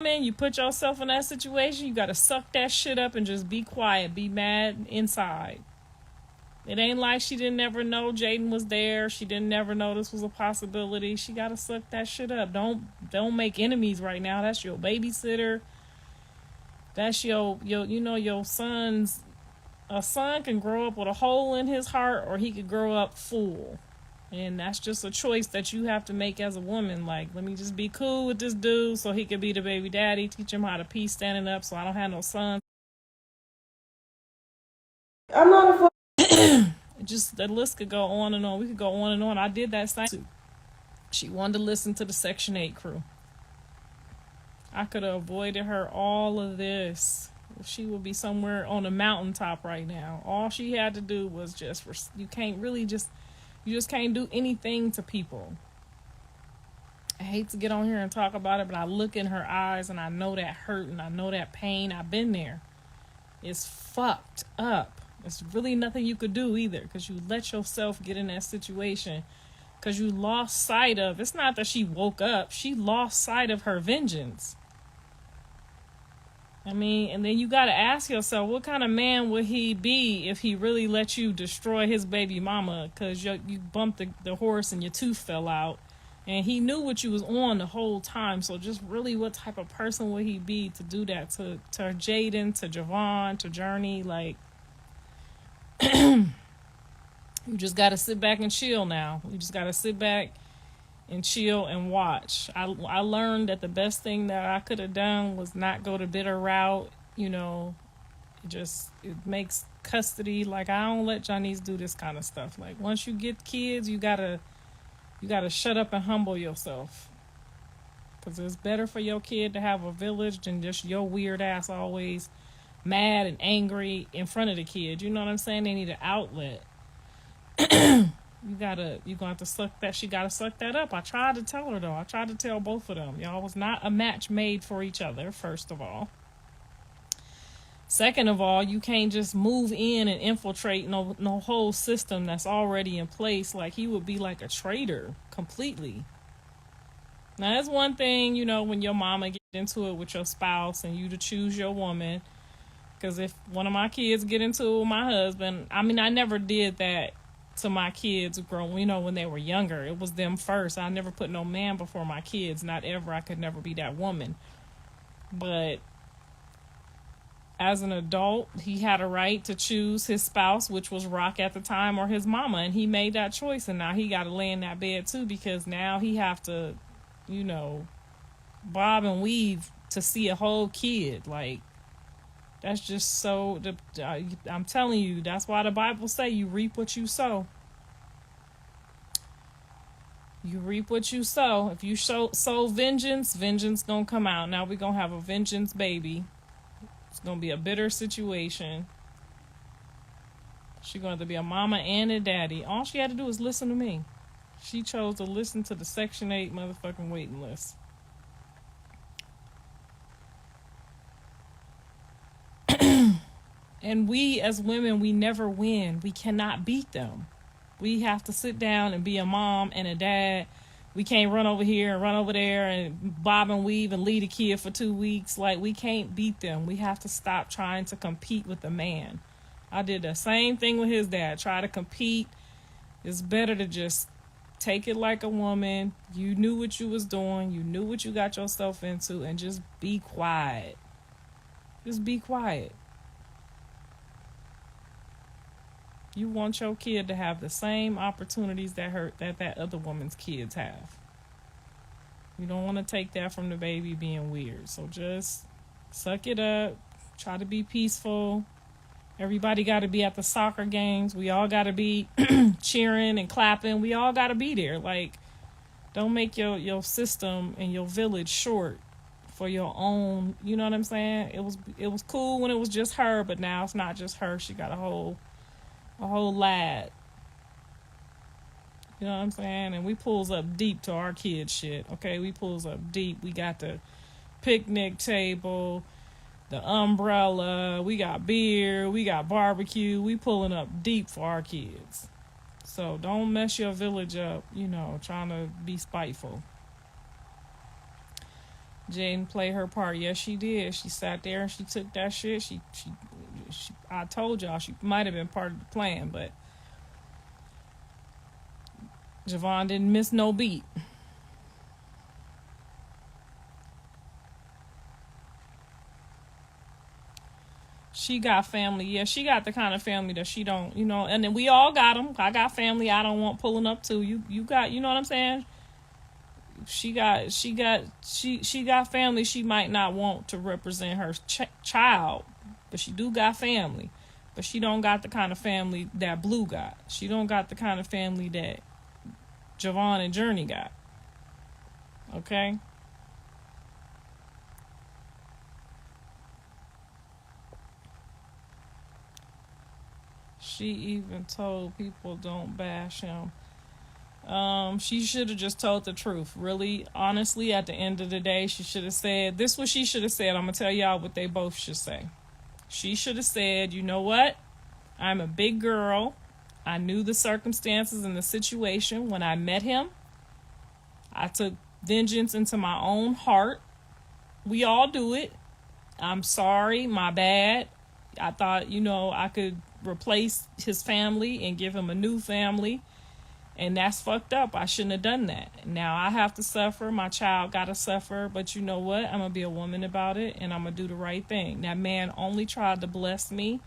Man, you put yourself in that situation, you gotta suck that shit up and just be quiet, be mad inside. It ain't like she didn't never know Jaden was there. She didn't never know this was a possibility. She gotta suck that shit up. Don't make enemies right now. That's your babysitter. That's your your son's. A son can grow up with a hole in his heart, or he could grow up full. And that's just a choice that you have to make as a woman. Like, let me just be cool with this dude so he could be the baby daddy, teach him how to pee standing up so I don't have no son. I'm not a Just the list could go on and on. We could go on and on. I did that same. She wanted to listen to the Section 8 crew. I could have avoided her all of this. She would be somewhere on a mountaintop right now. All she had to do was just, you just can't do anything to people. I hate to get on here and talk about it, but I look in her eyes and I know that hurt and I know that pain. I've been there. It's fucked up. There's really nothing you could do either, because you let yourself get in that situation because you lost sight of, it's not that she woke up, she lost sight of her vengeance. I mean, and then you got to ask yourself, what kind of man would he be if he really let you destroy his baby mama because you bumped the horse and your tooth fell out, and he knew what you was on the whole time. So just really, what type of person would he be to do that to Jaden, to Javon, to Journey? Like, you just got to sit back and chill now. You just got to sit back and chill and watch. I learned that the best thing that I could have done was not go the bitter route. It makes custody. Like, I don't let Johnny's do this kind of stuff. Like, once you get kids, you gotta shut up and humble yourself, because it's better for your kid to have a village than just your weird ass always mad and angry in front of the kid. You know what I'm saying? They need an outlet. You're gonna have to suck that. She gotta suck that up. I tried to tell her though. I tried to tell both of them. Y'all was not a match made for each other, first of all. Second of all, you can't just move in and infiltrate no whole system that's already in place. Like, he would be like a traitor completely. Now, that's one thing, when your mama get into it with your spouse and you to choose your woman. Because if one of my kids get into it with my husband, I mean, I never did that to my kids when they were younger. It was them first. I never put no man before my kids. Not ever. I could never be that woman. But as an adult, he had a right to choose his spouse, which was Rock at the time, or his mama, and he made that choice. And now he got to lay in that bed too, because now he have to, bob and weave to see a whole kid. Like, that's just so. I'm telling you, that's why the Bible say you reap what you sow. You reap what you sow. If you sow vengeance, vengeance gonna come out. Now we're gonna have a vengeance baby. It's gonna be a bitter situation. She's gonna have to be a mama and a daddy. All she had to do was listen to me. She chose to listen to the Section 8 motherfucking waiting list. And we as women, we never win. We cannot beat them. We have to sit down and be a mom and a dad. We can't run over here and run over there and bob and weave and lead a kid for 2 weeks. Like, we can't beat them. We have to stop trying to compete with the man. I did the same thing with his dad. Try to compete. It's better to just take it like a woman. You knew what you was doing. You knew what you got yourself into, and just be quiet. Just be quiet. You want your kid to have the same opportunities that other woman's kids have. You don't want to take that from the baby being weird. So just suck it up. Try to be peaceful. Everybody got to be at the soccer games. We all got to be cheering and clapping. We all got to be there. Like, don't make your system and your village short for your own. You know what I'm saying? It was cool when it was just her, but now it's not just her. She got a whole lad. You know what I'm saying? And we pulls up deep to our kids shit. Okay, we pulls up deep. We got the picnic table, the umbrella, we got beer, we got barbecue. We pulling up deep for our kids. So don't mess your village up, trying to be spiteful. Jaden played her part. Yes, she did. She sat there and she took that shit. I told y'all she might have been part of the plan, but Javon didn't miss no beat. She got family. Yeah, she got the kind of family that she don't, and then we all got them. I got family I don't want pulling up to. You got, you know what I'm saying? She got family she might not want to represent her child, but she do got family. But she don't got the kind of family that Blue got. She don't got the kind of family that Javon and Journey got. Okay? She even told people don't bash him. She should have just told the truth. Really, honestly, at the end of the day, she should have said, this what she should have said. I'm going to tell y'all what they both should say. She should have said, you know what? I'm a big girl. I knew the circumstances and the situation when I met him. I took vengeance into my own heart. We all do it. I'm sorry, my bad. I thought, I could replace his family and give him a new family. And that's fucked up. I shouldn't have done that. Now I have to suffer. My child got to suffer. But you know what? I'm going to be a woman about it. And I'm going to do the right thing. That man only tried to bless me.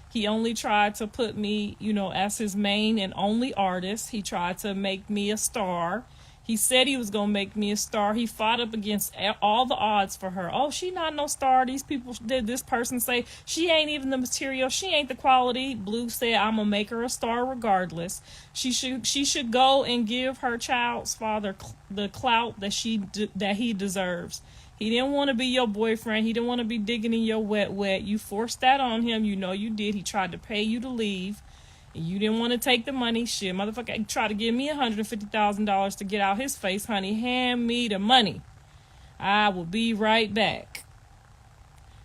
He only tried to put me, as his main and only artist. He tried to make me a star. He said he was going to make me a star. He fought up against all the odds for her. Oh, she not no star. These people did this person say she ain't even the material. She ain't the quality. Blue said, I'm going to make her a star regardless. She should go and give her child's father the clout that he deserves. He didn't want to be your boyfriend. He didn't want to be digging in your wet. You forced that on him. You know you did. He tried to pay you to leave. You didn't want to take the money. Shit, motherfucker tried to give me $150,000 to get out his face. Honey, hand me the money. I will be right back.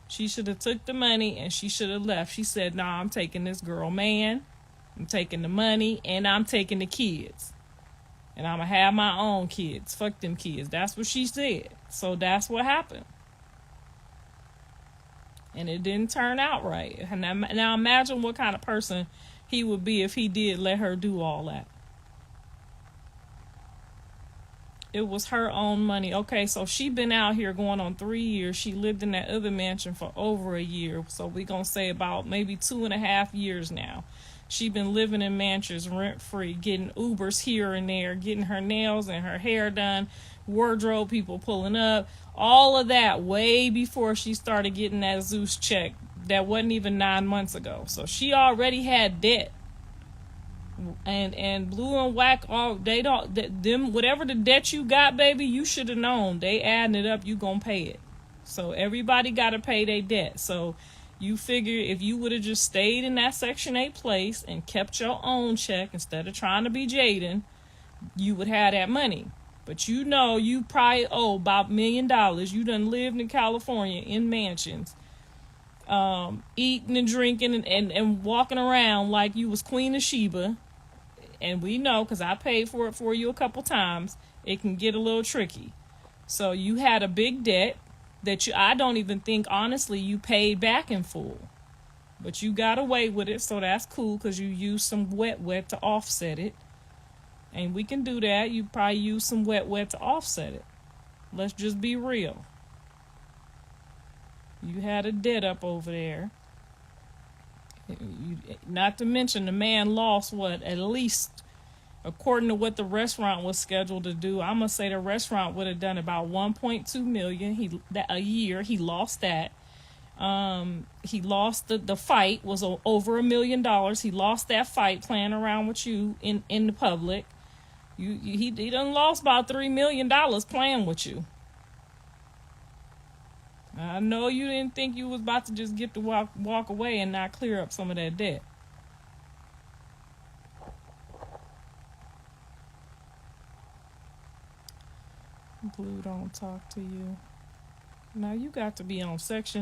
She should have took the money and she should have left. She said, nah, I'm taking this girl, man. I'm taking the money and I'm taking the kids. And I'm going to have my own kids. Fuck them kids. That's what she said. So that's what happened. And it didn't turn out right. Now imagine what kind of person he would be if he did let her do all that. It was her own money. Okay, so she been out here going on 3 years. She lived in that other mansion for over a year. So we gonna say about maybe 2.5 years now. She been living in mansions rent free, getting Ubers here and there, getting her nails and her hair done, wardrobe people pulling up, all of that way before she started getting that Zeus check. That wasn't even 9 months ago. So she already had debt. And Blue and Whack, them whatever the debt you got, baby, you should have known. They adding it up, you gonna pay it. So everybody gotta pay their debt. So you figure if you would have just stayed in that Section 8 place and kept your own check instead of trying to be Jaden, you would have that money. But you probably owe about $1 million. You done lived in California in mansions. Eating and drinking and walking around like you was Queen of Sheba. And we know, because I paid for it for you a couple times, it can get a little tricky. So you had a big debt that I don't even think, honestly, you paid back in full. But you got away with it, so that's cool, because you used some wet to offset it. And we can do that. You probably use some wet to offset it. Let's just be real. You had a debt up over there. Not to mention the man lost at least, according to what the restaurant was scheduled to do, I'm gonna say the restaurant would have done about 1.2 million a year. He lost that. He lost the fight was over $1 million. He lost that fight playing around with you in the public. He done lost about $3 million playing with you. I know you didn't think you was about to just get to walk away and not clear up some of that debt. Blue don't talk to you. Now you got to be on Section